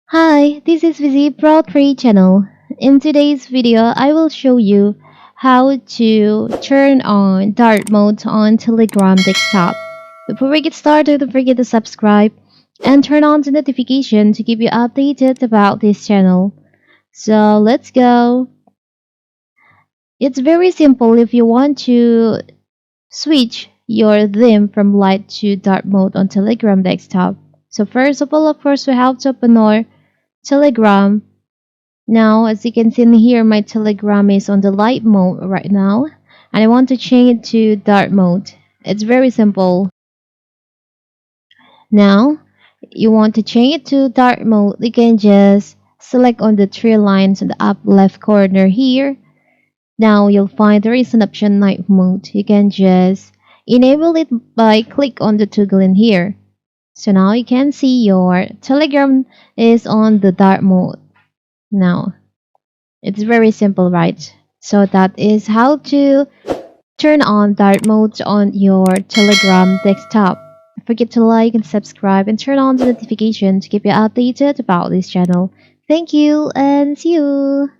Hi, this is Vizi Pro 3 channel. In today's video, I will show you how to turn on dark mode on Telegram desktop. Before we get started, don't forget to subscribe and turn on the notification to keep you updated about this channel. So let's go. It's very simple if you want to switch your theme from light to dark mode on Telegram desktop. So first of all, of course, we have to open our Telegram. Now, as you can see in here, my Telegram is on the light mode right now, and I want to change it to dark mode. It's very simple. Now, you want to change it to dark mode, you can just select on the three lines in the up left corner here. Now, you'll find there is an option night mode. You can just enable it by click on the toggle in here. So now you can see your Telegram is on the dark mode. Now, it's very simple, right? So that is how to turn on dark mode on your Telegram desktop. Don't forget to like and subscribe and turn on the notification to keep you updated about this channel. Thank you and see you!